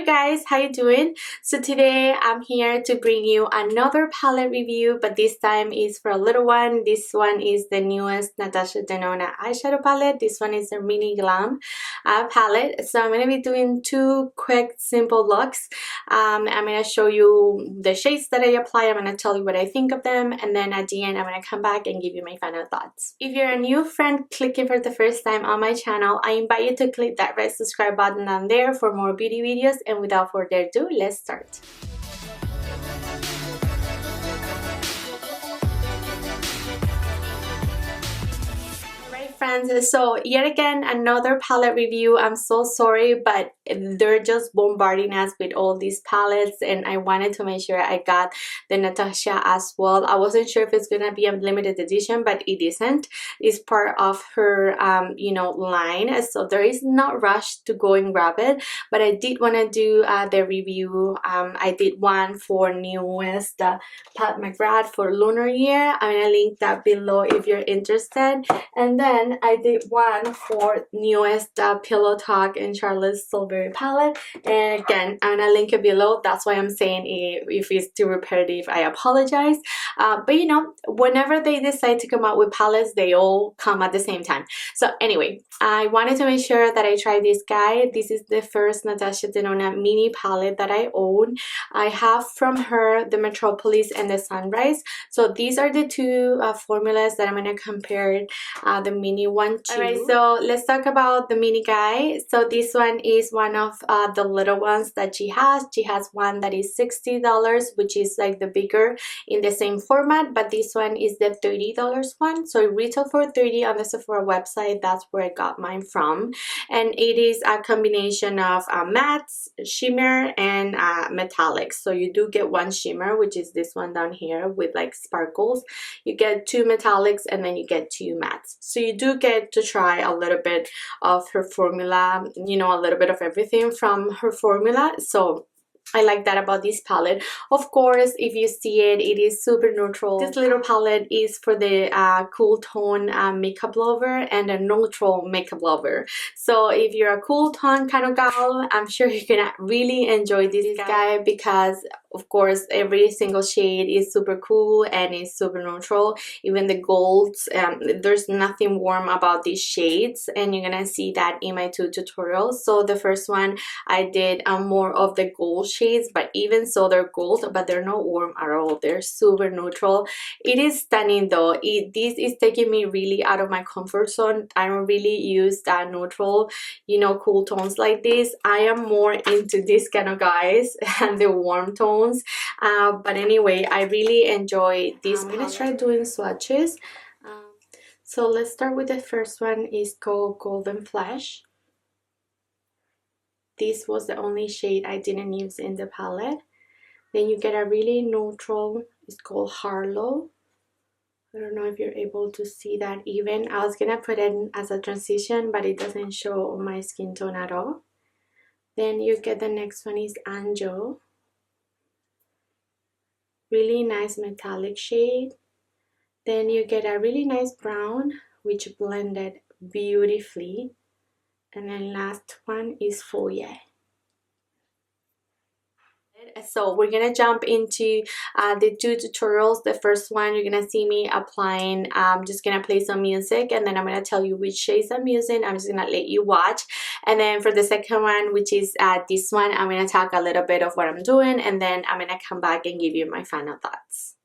Hey guys, how you doing? So today I'm here to bring you another palette review, but this time is for a little one. This one is the newest Natasha Denona eyeshadow palette. This one is a mini Glam palette. So I'm going to be doing two quick simple looks. I'm going to show you the shades that I apply. I'm going to tell you what I think of them, and then at the end I'm going to come back and give you my final thoughts. If you're a new friend clicking for the first time on my channel, I invite you to click that red subscribe button down there for more beauty videos. And without further ado, let's start. Friends, so yet again another palette review. I'm so sorry, but they're just bombarding us with all these palettes, and I wanted to make sure I got the Natasha as well. I wasn't sure if it's gonna be a limited edition, but it isn't. It's part of her you know, line, so there is no rush to go and grab it, but I did want to do the review. I did one for newest Pat McGrath for Lunar Year. I'm gonna link that below if you're interested, and then I did one for newest Pillow Talk and Charlotte's Tilbury palette, and again I'm gonna link it below. That's why I'm saying if it's too repetitive, I apologize, but you know, whenever they decide to come out with palettes, they all come at the same time. So anyway, I wanted to make sure that I tried this guy. This is the first Natasha Denona mini palette that I own. I have from her the Metropolis and the Sunrise, so these are the two formulas that I'm going to compare the mini one to. Alright, so let's talk about the mini guy. So this one is one of the little ones that she has. She has one that is $60, which is like the bigger in the same format, but this one is the $30 one. So it retail for $30 on the Sephora website. That's where I got mine from, and it is a combination of mattes, shimmer, and metallics. So you do get one shimmer, which is this one down here with like sparkles. You get two metallics, and then you get two mattes. So you do get to try a little bit of her formula, you know, a little bit of everything from her formula. So I like that about this palette. Of course, if you see it, it is super neutral. This little palette is for the cool tone makeup lover and a neutral makeup lover. So if you're a cool tone kind of gal, I'm sure you're gonna really enjoy this guy, because of course every single shade is super cool and is super neutral. Even the golds, there's nothing warm about these shades, and you're gonna see that in my two tutorials. So the first one I did more of the gold shades, but even so they're gold, but they're not warm at all. They're super neutral. It is stunning though. This is taking me really out of my comfort zone. I don't really use that neutral, you know, cool tones like this. I am more into this kind of guys and the warm tones, but anyway, I really enjoy this. I'm gonna try doing swatches. So let's start with the first one. Is called Golden Flash. This was the only shade I didn't use in the palette. Then you get a really neutral, it's called Harlow. I don't know if you're able to see that even. I was gonna put it as a transition, but it doesn't show on my skin tone at all. Then you get the next one is Angel. Really nice metallic shade. Then you get a really nice brown, which blended beautifully. And then last one is Foyer. So we're gonna jump into the two tutorials. The first one, you're gonna see me applying, I'm just gonna play some music, and then I'm gonna tell you which shades I'm using. I'm just gonna let you watch. And then for the second one, which is this one, I'm gonna talk a little bit of what I'm doing, and then I'm gonna come back and give you my final thoughts.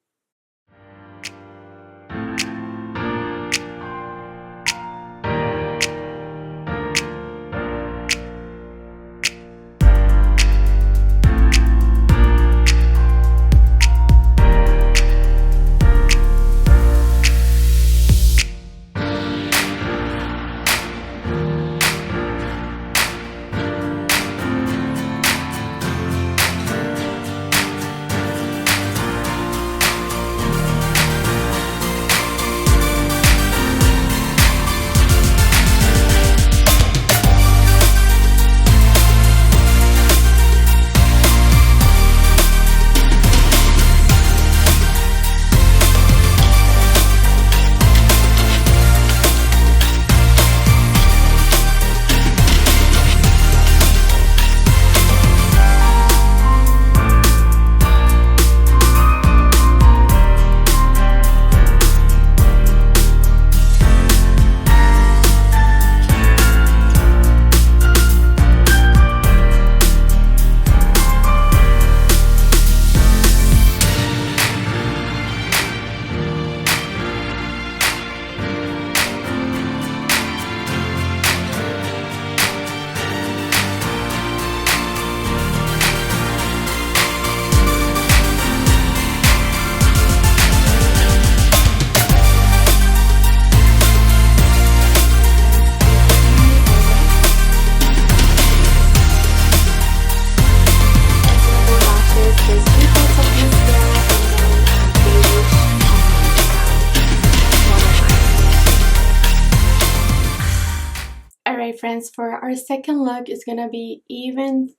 friends, for our second look is gonna be even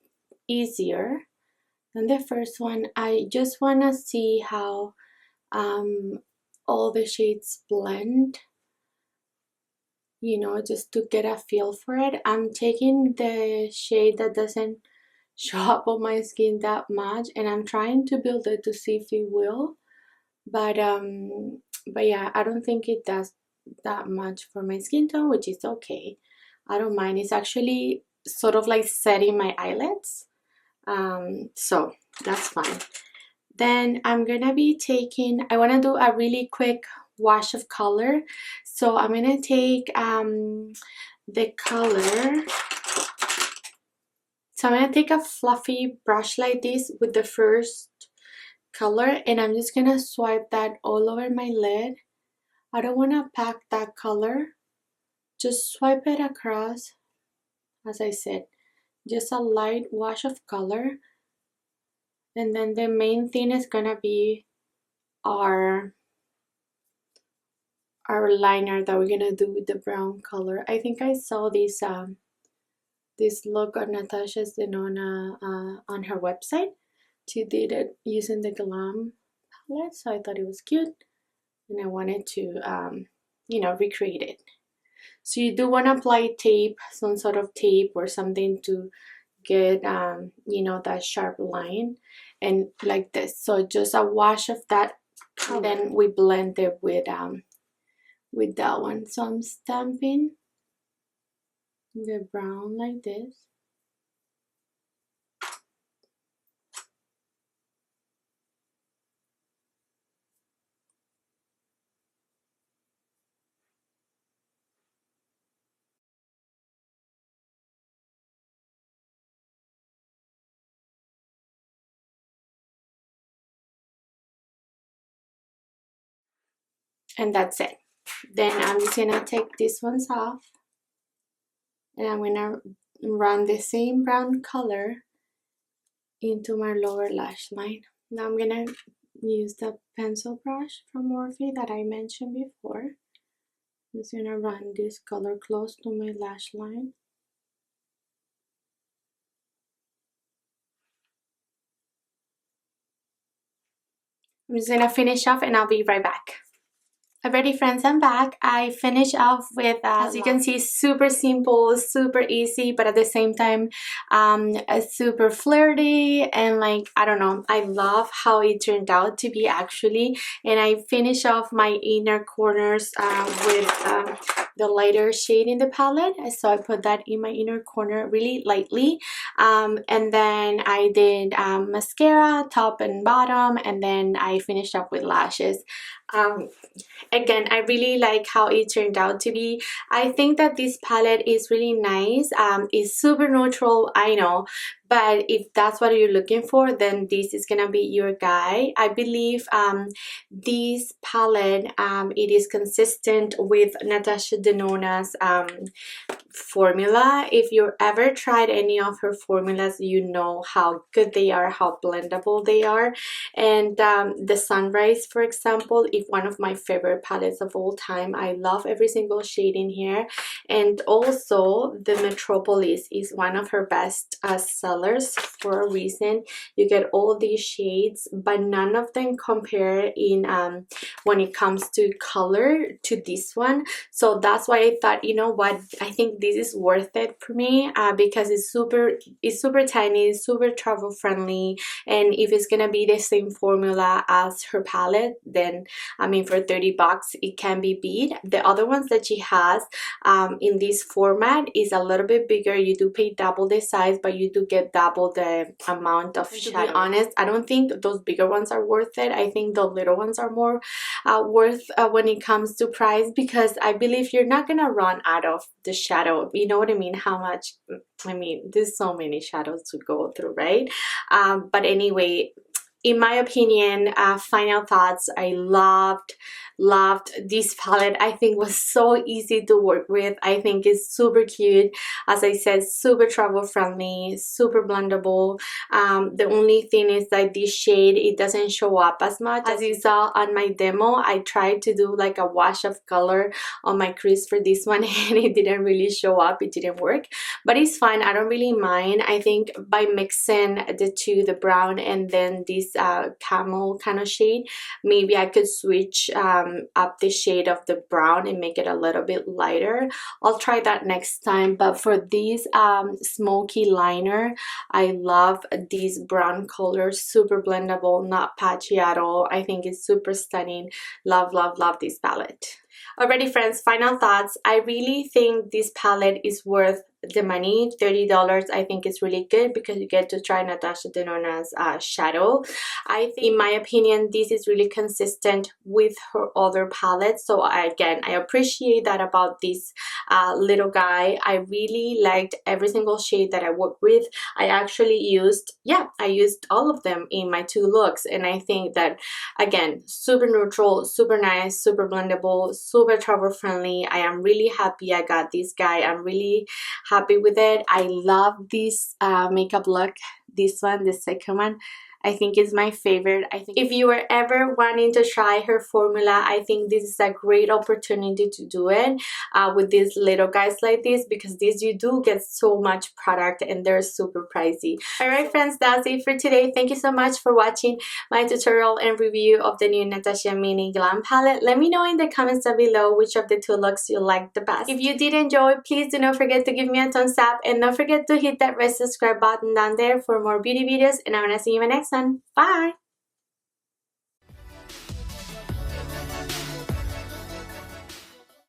easier than the first one. I just want to see how all the shades blend, you know, just to get a feel for it. I'm taking the shade that doesn't show up on my skin that much, and I'm trying to build it to see if it will, but yeah, I don't think it does that much for my skin tone, which is okay. I don't mind. It's actually sort of like setting my eyelids, so that's fine. Then I'm gonna be taking, I want to do a really quick wash of color, so I'm gonna take the color. So I'm gonna take a fluffy brush like this with the first color, and I'm just gonna swipe that all over my lid. I don't want to pack that color, just swipe it across. As I said, just a light wash of color, and then the main thing is gonna be our liner that we're gonna do with the brown color. I think I saw this this look on Natasha Denona on her website. She did it using the Glam palette, so I thought it was cute, and I wanted to you know, recreate it. So you do want to apply tape, some sort of tape or something to get you know, that sharp line, and like this. So just a wash of that, and then we blend it with that one. So I'm stamping the brown like this. And that's it. Then I'm just gonna take these ones off, and I'm gonna run the same brown color into my lower lash line. Now I'm gonna use the pencil brush from Morphe that I mentioned before. I'm just gonna run this color close to my lash line. I'm just gonna finish off, and I'll be right back. Alrighty friends, I'm back. I finished off with, as you can see, super simple, super easy, but at the same time, super flirty, and like, I don't know, I love how it turned out to be actually. And I finished off my inner corners with the lighter shade in the palette, so I put that in my inner corner really lightly, and then I did mascara top and bottom, and then I finished up with lashes. Again, I really like how it turned out to be. I think that this palette is really nice. It's super neutral, I know, but if that's what you're looking for, then this is gonna be your guy. I believe this palette, it is consistent with Natasha Denona's formula. If you ever tried any of her formulas, you know how good they are, how blendable they are. And the Sunrise, for example, is one of my favorite palettes of all time. I love every single shade in here. And also the Metropolis is one of her best sellers for a reason. You get all these shades, but none of them compare in when it comes to color to this one. So that's why I thought, you know what, I think this is worth it for me, because it's super tiny, super travel friendly, and if it's gonna be the same formula as her palette, then I mean, for 30 bucks it can be beat. The other ones that she has in this format is a little bit bigger. You do pay double the size, but you do get double the amount of shadow. To be honest, I don't think those bigger ones are worth it. I think the little ones are more worth when it comes to price, because I believe you're not gonna run out of the shadow. You know what I mean? How much, I mean, there's so many shadows to go through, right? But anyway, in my opinion, final thoughts, I loved this palette. I think was so easy to work with. I think it's super cute. As I said, super travel friendly, super blendable. The only thing is that this shade, it doesn't show up as much. As you saw on my demo, I tried to do like a wash of color on my crease for this one and it didn't really show up. It didn't work, but it's fine. I don't really mind. I think by mixing the two, the brown and then this camel kind of shade, maybe I could switch up the shade of the brown and make it a little bit lighter. I'll try that next time. But for this smoky liner, I love these brown colors, super blendable, not patchy at all. I think it's super stunning. Love this palette. Alrighty friends, final thoughts. I really think this palette is worth the money. $30 I think is really good because you get to try Natasha Denona's shadow. I think, in my opinion, this is really consistent with her other palettes. So again, I appreciate that about this little guy. I really liked every single shade that I worked with. I actually used, I used all of them in my 2 looks, and I think that, again, super neutral, super nice, super blendable, super travel friendly. I am really happy I got this guy. I'm really happy with it. I love this makeup look. This one, the second one, I think is my favorite. I think if you were ever wanting to try her formula, I think this is a great opportunity to do it with these little guys like this, because these you do get so much product and they're super pricey. Alright friends, that's it for today. Thank you so much for watching my tutorial and review of the new Natasha Mini Glam palette. Let me know in the comments down below which of the 2 looks you liked the best. If you did enjoy, please do not forget to give me a thumbs up and don't forget to hit that red subscribe button down there for more beauty videos, and I'm gonna see you in my next one. Bye!